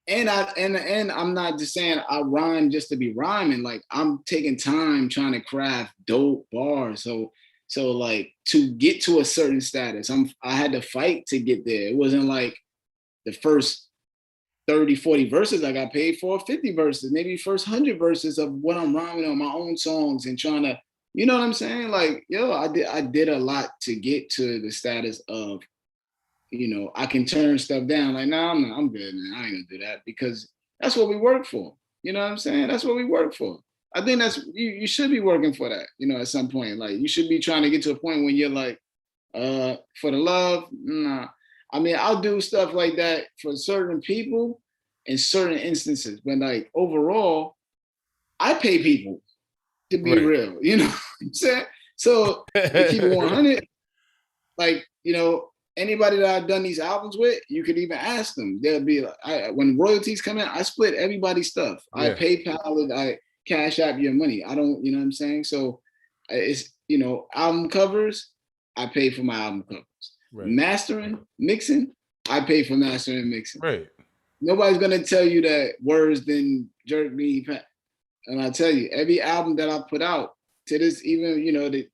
and I'm not just saying I rhyme just to be rhyming. Like, I'm taking time trying to craft dope bars. So like to get to a certain status, I had to fight to get there. It wasn't like the first 30, 40 verses I got paid for, 50 verses, maybe first 100 verses of what I'm rhyming on my own songs and trying to, you know what I'm saying? Like, I did a lot to get to the status of, I can turn stuff down. Like, nah, I'm good, man. I ain't gonna do that because that's what we work for. You know what I'm saying? That's what we work for. I think that's you should be working for that, at some point. Like, you should be trying to get to a point when you're like, for the love, nah. I mean, I'll do stuff like that for certain people in certain instances, but like overall, I pay people to be Right. real. You know what I'm saying? So to keep it 100, like, anybody that I've done these albums with, you could even ask them. They'll be like, when royalties come in, I split everybody's stuff. I Yeah. PayPal it, I cash out your money. I don't, you know what I'm saying? So it's, album covers, I pay for my album covers. Right. Mastering, mixing, I pay for mastering and mixing. Right. Nobody's gonna tell you that words didn't jerk me. And I tell you, every album that I put out to this, even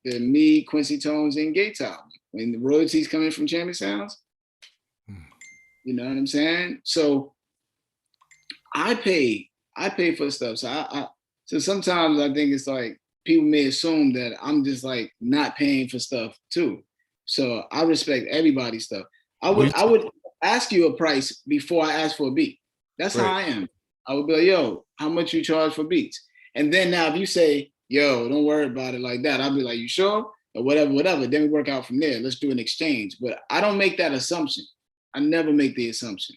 the me, Quincy Tones, and Gates album, when the royalties come in from Champion Sounds, you know what I'm saying? So I pay for stuff. So so sometimes I think it's like people may assume that I'm just like not paying for stuff too. So I respect everybody's stuff. I would ask you a price before I ask for a beat. That's how I am. I would be like, yo, how much you charge for beats? And then now if you say, yo, don't worry about it like that, I'll be like, you sure? Or whatever. Then we work out from there. Let's do an exchange. But I don't make that assumption. I never make the assumption.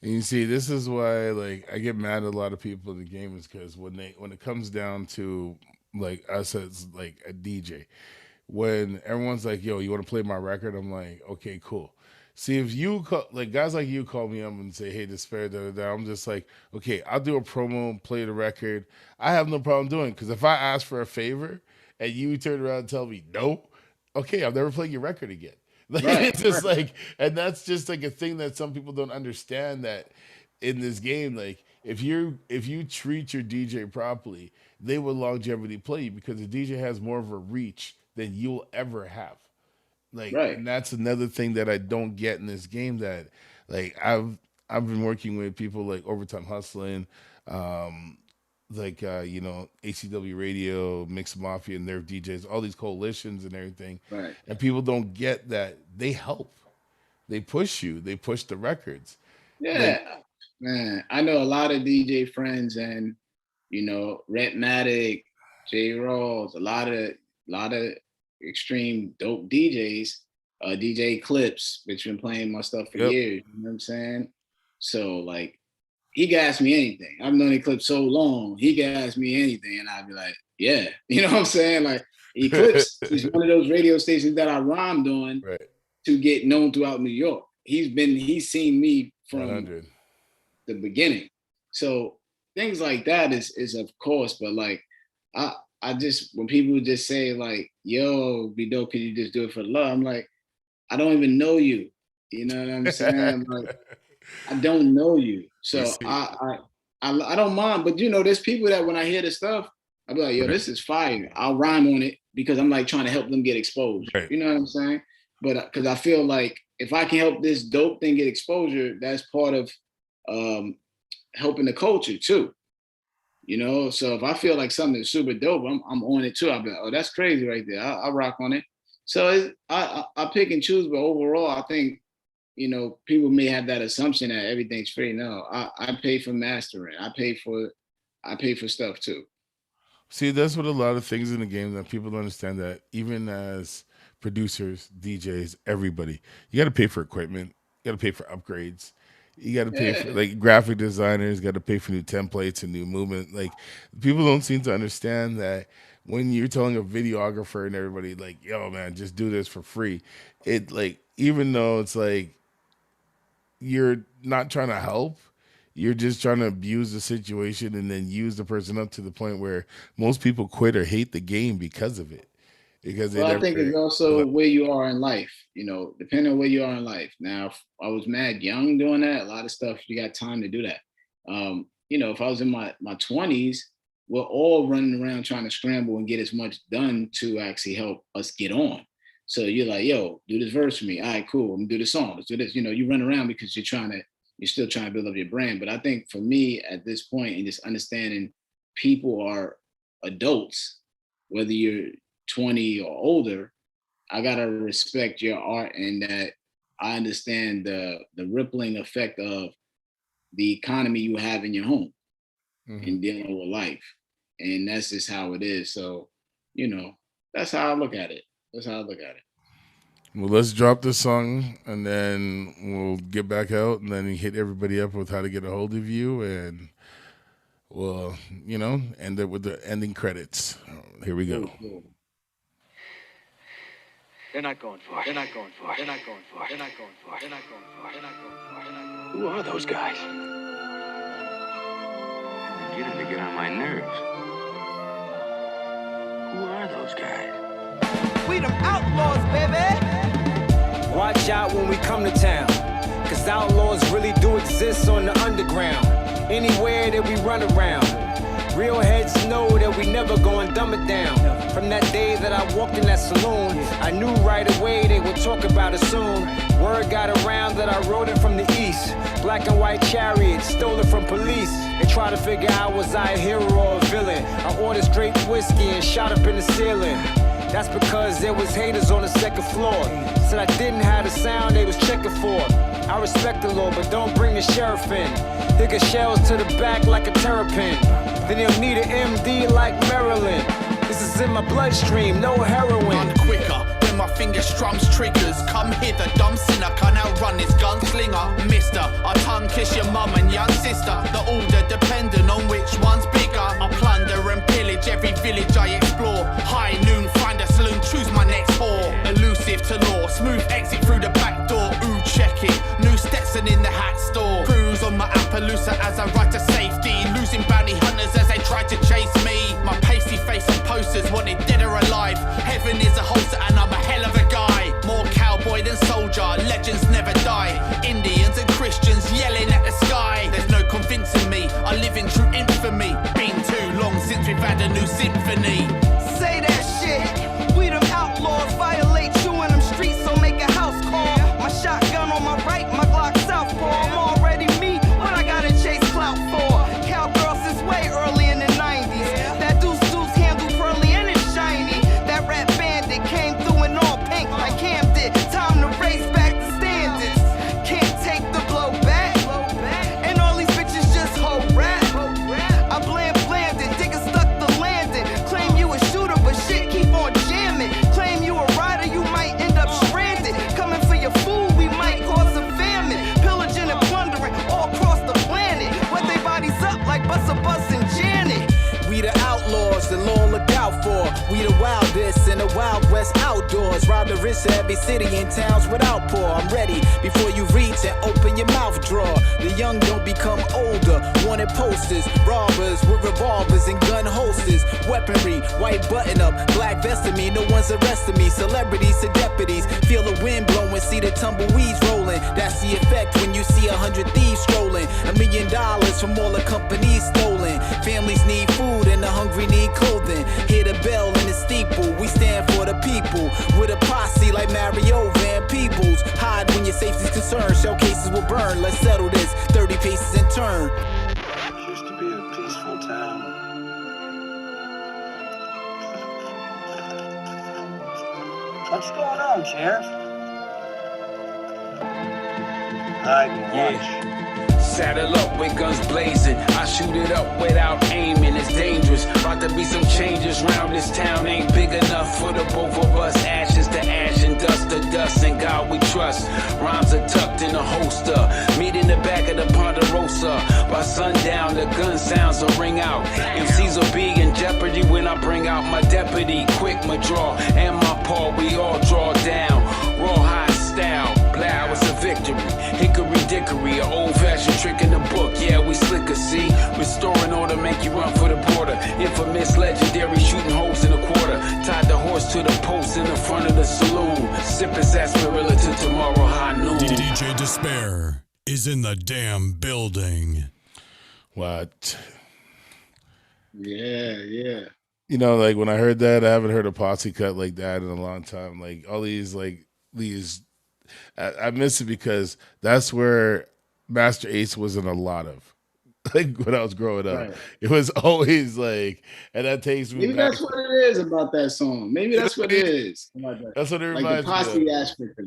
And you see, this is why like I get mad at a lot of people in the game is because when it comes down to like us as like a DJ, when everyone's like, yo, you want to play my record? I'm like, okay, cool. See, if you call, like guys like you call me up and say, hey, Disspare, I'm just like, okay, I'll do a promo, play the record. I have no problem doing it because if I ask for a favor and you turn around and tell me no, okay, I'll never play your record again. Like it's just like, and that's just like a thing that some people don't understand that in this game, like if you treat your DJ properly, they will longevity play you because the DJ has more of a reach than you'll ever have. Like, and that's another thing that I don't get in this game that, like, I've been working with people like Overtime Hustling, you know, ACW Radio, Mix Mafia, and their DJs, all these coalitions and everything. Right. And people don't get that they help. They push you. They push the records. Yeah, man. I know a lot of DJ friends and, you know, Rhett J. Rawls, a lot of extreme dope DJs, DJ Clips, which been playing my stuff for years. You know what I'm saying? So like, he can ask me anything. I've known Eclipse so long. He can ask me anything, and I'd be like, yeah. You know what I'm saying? Like Eclipse is one of those radio stations that I rhymed on to get known throughout New York. He's seen me from 100. The beginning. So things like that is of course, but like I just, when people just say like, yo, be dope, could you just do it for love? I'm like, I don't even know you. You know what I'm saying? Like, I don't know you. So I don't mind. But you know, there's people that when I hear the stuff, I'll be like, yo, this is fire. I'll rhyme on it because I'm like trying to help them get exposure. Right. You know what I'm saying? But because I feel like if I can help this dope thing get exposure, that's part of helping the culture too. You know, so if I feel like something is super dope, I'm on it too. I'll be like, oh, that's crazy right there. I'll rock on it. So I pick and choose, but overall, I think, you know, people may have that assumption that everything's free. No, I pay for mastering. I pay for stuff too. See, that's what a lot of things in the game that people don't understand, that even as producers, DJs, everybody, you got to pay for equipment. You got to pay for upgrades. You got to pay for, like, graphic designers, got to pay for new templates and new movement. Like, people don't seem to understand that when you're telling a videographer and everybody, like, yo, man, just do this for free. It, like, even though it's like you're not trying to help, you're just trying to abuse the situation and then use the person up to the point where most people quit or hate the game because of it. Because I think it's also where you are in life, you know, depending on where you are in life. Now, if I was mad young doing that, a lot of stuff, you got time to do that. You know, if I was in my 20s, we're all running around trying to scramble and get as much done to actually help us get on. So you're like, yo, do this verse for me. All right, cool. I'm gonna do this song. Let's do this. You know, you run around because you're still trying to build up your brand. But I think for me at this point, and just understanding people are adults, whether you're 20 or older, I gotta respect your art, and that I understand the rippling effect of the economy you have in your home and dealing with life. And that's just how it is. So, you know, that's how I look at it. Well, let's drop this song and then we'll get back out and then hit everybody up with how to get a hold of you, and we'll, you know, end it with the ending credits. Here we go. They're not going far. They're not going far. They're not going far. They're not going far. They're not going far. They're not going far. They're not going far. Who are those guys? You're beginning to get on my nerves. Who are those guys? We them outlaws, baby. Watch out when we come to town, cause outlaws really do exist on the underground. Anywhere that we run around, real heads know that we never gonna dumb it down. From that day that I walked in that saloon, I knew right away they would talk about it soon. Word got around that I rode it from the east. Black and white chariot, stole it from police. They try to figure out was I a hero or a villain. I ordered straight whiskey and shot up in the ceiling. That's because there was haters on the second floor. Said I didn't have the sound they was checking for. I respect the law, but don't bring the sheriff in. Nigga shells to the back like a terrapin. Then you'll need an MD like Maryland. This is in my bloodstream, no heroin. Run quicker when my finger strums triggers. Come hither, dumb sinner, can't outrun this gunslinger. Mister, I tongue kiss your mum and young sister. The order dependent on which one's bigger. I plunder and pillage every village I explore. High noon, find a saloon, choose my next whore. Elusive to law, smooth exit through the back door. Ooh, check it, new Stetson in the hat store. Cruise on my Appaloosa as I ride to safety. Losing bounty hunters as they try to chase me. My pasty face on posters, wanted dead or alive. Heaven is a holster and I'm a hell of a guy. More cowboy than soldier, legends never die. Indians and Christians yelling at the sky. There's no convincing me, I live in true infamy. Been too long since we've had a new symphony. Say that shit, we them outlaws. Violate you in them streets, so make a house call. My shotgun on my right, my Glock southpaw. I'm already me, what I gotta chase clout for. Cowgirls this way early in the 90s. That deuce handle pearly and it's shiny. That rap bandit came through in all pink like Cam did. Time to race back the standards. Can't take the blow back. And all these bitches just hold rap. I blanded, digger stuck the landing. Claim you a shooter, but shit keep on jamming. Claim you a rider, you might end up stranded. Coming for your food, we might cause a famine. Pillaging and plundering all across the planet. Wet they bodies up like Buster Bus and Janet. We the outlaws, the law look out for. We the wildest in the Wild West outdoors. Rob the rich of every city and towns without poor. I'm ready before you reach and open your mouth drawer. The young don't become older. Wanted posters, robbers with revolvers and gun holsters. Weaponry, white button up, black vest of me. No one's arresting me. Celebrities to deputies. Feel the wind blowing, see the tumbleweeds rolling. That's the effect when you see 100 thieves strolling. $1 million from all the companies stolen. Families need food and the hungry need clothing. Hear the bell in the steeple, we stand for the people. With a posse like Mario Van Peebles. Hide when your safety's concerned, shell cases will burn. Let's settle this, 30 paces in turn. It used to be a peaceful town. What's going on, Sheriff? Hide and watch. Saddle up with guns blazing. I shoot it up without aiming. It's dangerous. About to be some changes round this town. Ain't big enough for the both of us. Ashes to ash and dust to dust. And God we trust. Rhymes are tucked in a holster. Meet in the back of the Ponderosa. By sundown, the gun sounds will ring out. MCs will be in jeopardy when I bring out my deputy. Quick, my draw and my paw. We all draw down. Raw high style. Blow, it's a victory. Hickory dickory, an old-fashioned trick in the book. Yeah, we slicker, see? Restoring order, make you run for the border. Infamous, legendary, shooting holes in a quarter. Tied the horse to the post in the front of the saloon. Sipping sarsaparilla to tomorrow high noon. DJ Disspare is in the damn building. What? Yeah. You know, like when I heard that, I haven't heard a posse cut like that in a long time. Like all these, I miss it because that's where Master Ace was in a lot of. Like when I was growing up, right. It was always like, and that takes me. Maybe back. That's what it is about that song. Maybe that's what it is. That's what it reminds me. Like the posse aspect.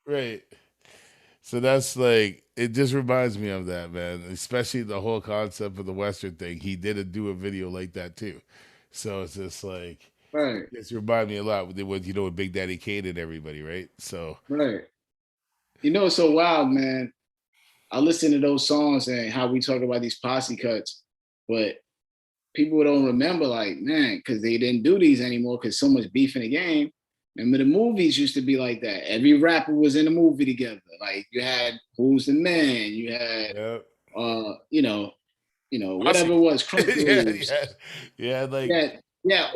Right. So that's like, it just reminds me of that, man. Especially the whole concept of the Western thing. He did do a video like that too. So it's just like, right. It's remind me a lot with with Big Daddy Kane and everybody, right? So right. You know, it's so wild, man. I listen to those songs and how we talk about these posse cuts, but people don't remember, like, man, because they didn't do these anymore because so much beef in the game. Remember the movies used to be like that. Every rapper was in a movie together. Like you had Who's the Man, you had whatever it was,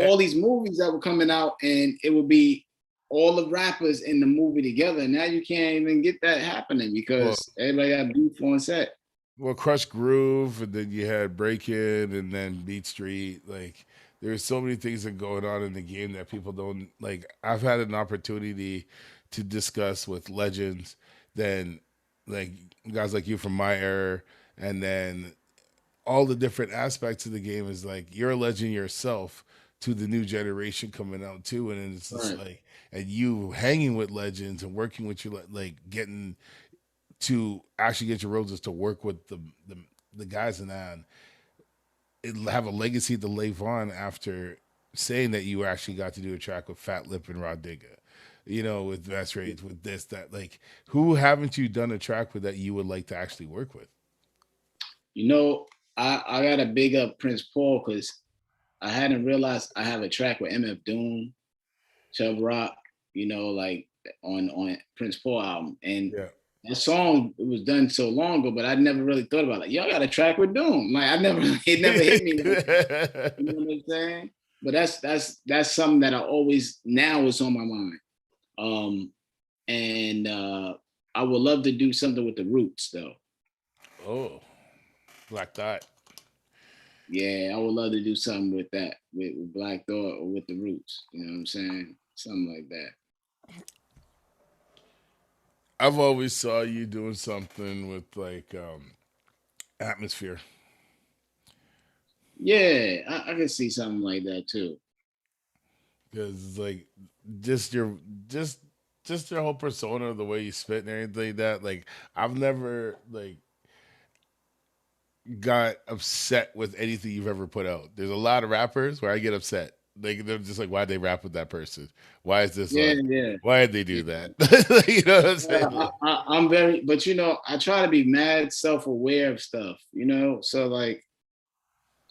all these movies that were coming out, and it would be all the rappers in the movie together. Now you can't even get that happening because everybody got beef on set. Well, Crush Groove, and then you had Breakin', and then Beat Street. Like there's so many things that are going on in the game that people don't like. I've had an opportunity to discuss with legends, then like guys like you from my era, and then all the different aspects of the game is like you're a legend yourself to the new generation coming out too, and it's just like, and you hanging with legends and working with your like getting to actually get your roses to work with the guys in that, and it'll have a legacy to live on after saying that you actually got to do a track with Fat Lip and Rod Digga, you know, with Best Rates, with this, that, like, who haven't you done a track with that you would like to actually work with? You know, I got to big up Prince Paul because I hadn't realized I have a track with MF Doom, Chubb Rock, you know, like on Prince Paul album. And that song, it was done so long ago, but I never really thought about it. Like, y'all got a track with Doom. Like it never hit me. Like, you know what I'm saying? But that's something that I always, now is on my mind. And I would love to do something with the Roots though. Oh, Black Thought. Yeah, I would love to do something with that, with Black Thought or with the Roots. You know what I'm saying? Something like that. I've always saw you doing something with like Atmosphere. Yeah, I can see something like that too. Because like just your whole persona, the way you spit and everything like that. Like I've never like got upset with anything you've ever put out. There's a lot of rappers where I get upset. They're just like, why'd they rap with that person? Why is this? Why did they do that? You know what I'm saying? I'm very, but you know, I try to be mad self-aware of stuff, you know? So like,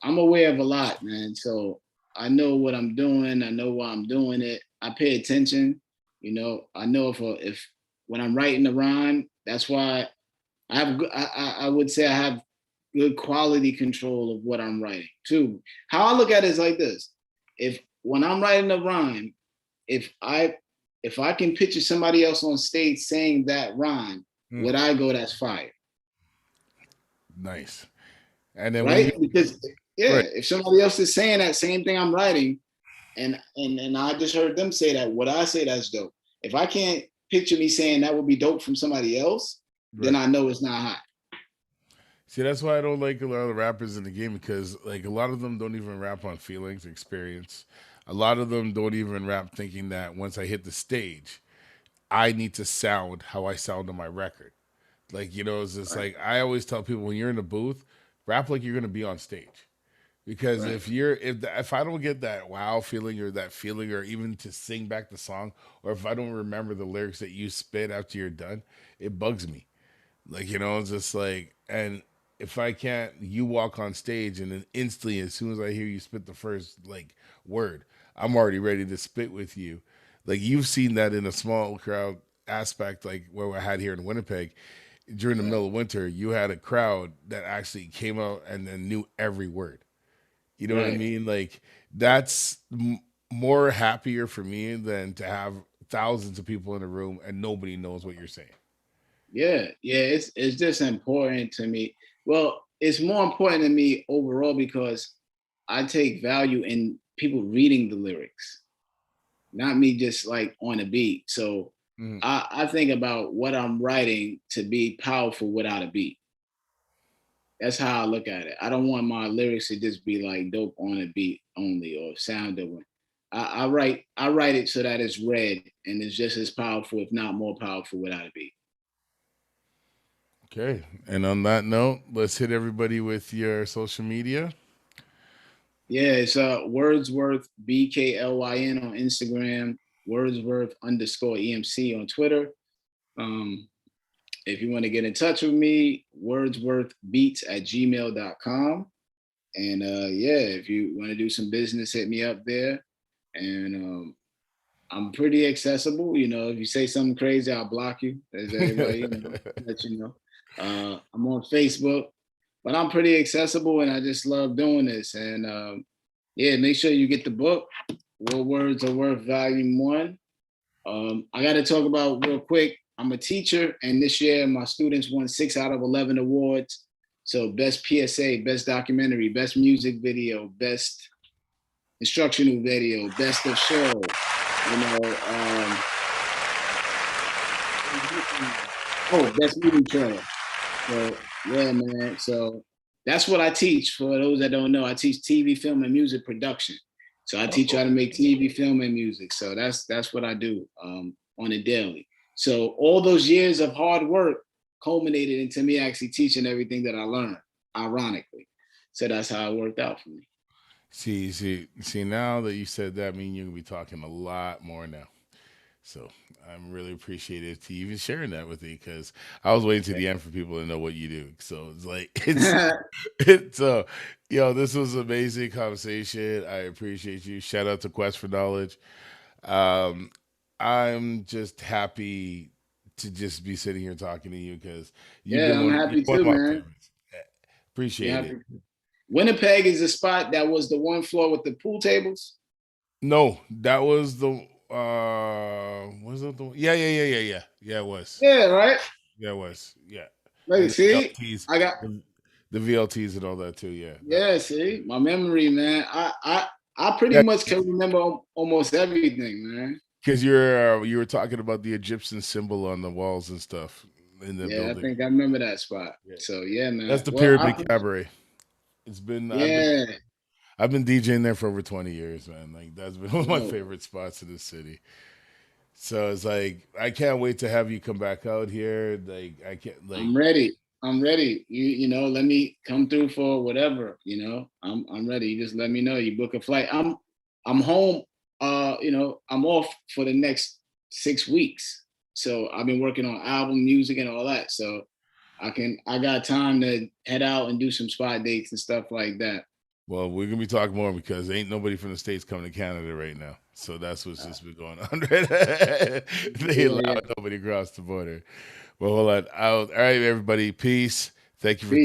I'm aware of a lot, man. So I know what I'm doing. I know why I'm doing it. I pay attention, you know? I know if when I'm writing a rhyme, that's why I would say I have good quality control of what I'm writing too. How I look at it is like this. When I'm writing a rhyme, if I can picture somebody else on stage saying that rhyme, would I go, that's fire? Nice. And then right? Because if somebody else is saying that same thing I'm writing, and I just heard them say that, would I say that's dope? If I can't picture me saying that would be dope from somebody else, then I know it's not hot. See, that's why I don't like a lot of the rappers in the game, because like a lot of them don't even rap on feelings, experience. A lot of them don't even rap thinking that once I hit the stage, I need to sound how I sound on my record. Like, you know, it's just like, I always tell people, when you're in the booth, rap like you're going to be on stage. Because if I don't get that wow feeling or that feeling, or even to sing back the song, or if I don't remember the lyrics that you spit after you're done, it bugs me. Like, you know, it's just like, and if I can't, you walk on stage and then instantly, as soon as I hear you spit the first like word, I'm already ready to spit with you. Like, you've seen that in a small crowd aspect, like what I had here in Winnipeg. During the middle of winter, you had a crowd that actually came out and then knew every word. You know what I mean? Like, that's more happier for me than to have thousands of people in a room and nobody knows what you're saying. Yeah, it's just important to me. Well, it's more important to me overall because I take value in people reading the lyrics, not me just like on a beat. So I think about what I'm writing to be powerful without a beat. That's how I look at it. I don't want my lyrics to just be like dope on a beat only or sound dope. I write it so that it's read and it's just as powerful, if not more powerful, without a beat. Okay. And on that note, let's hit everybody with your social media. Yeah, it's WordsWorth BKLYN on Instagram, WordsWorth_EMC on Twitter. If you want to get in touch with me, wordsworthbeats@gmail.com. And if you want to do some business, hit me up there. And I'm pretty accessible. You know, if you say something crazy, I'll block you. As everybody, let you know. I'm on Facebook, but I'm pretty accessible, and I just love doing this. And make sure you get the book, What Words Are Worth, Volume 1. I got to talk about real quick. I'm a teacher, and this year my students won 6 out of 11 awards. So best PSA, best documentary, best music video, best instructional video, best of show, you know, best movie trailer. So yeah, man. So that's what I teach. For those that don't know, I teach TV, film, and music production. So I teach you how to make TV, film, and music. So that's what I do on a daily. So all those years of hard work culminated into me actually teaching everything that I learned, ironically. So that's how it worked out for me. See, now that you said that, I mean, you're going to be talking a lot more now. So I'm really appreciative to even sharing that with me, because I was waiting to the end for people to know what you do. So it's like, this was an amazing conversation. I appreciate you. Shout out to Quest for Knowledge. I'm just happy to just be sitting here talking to you, because I'm happy too, man. Appreciate it. Winnipeg is the spot that was the one floor with the pool tables. No, that was the was it the one? Yeah, it was. Yeah, right. Yeah, it was. Yeah. Like, see, VLTs, I got the VLTs and all that too. Yeah. Yeah, see, my memory, man. I pretty much can remember almost everything, man. Because you were talking about the Egyptian symbol on the walls and stuff in the building. I think I remember that spot. Yeah. So yeah, man. That's the Pyramid Cabaret. It's been I've been DJing there for over 20 years, man. Like, that's been one of my favorite spots in the city. So it's like, I can't wait to have you come back out here. Like, I can't. Like, I'm ready. You know, let me come through for whatever. You know, I'm ready. You just let me know. You book a flight. I'm home. You know, I'm off for the next 6 weeks. So I've been working on album music and all that. So I got time to head out and do some spot dates and stuff like that. Well, we're gonna be talking more, because ain't nobody from the States coming to Canada right now. So that's what's just been going on. They allow nobody across the border. Well, hold on. All right, everybody. Peace. Thank you for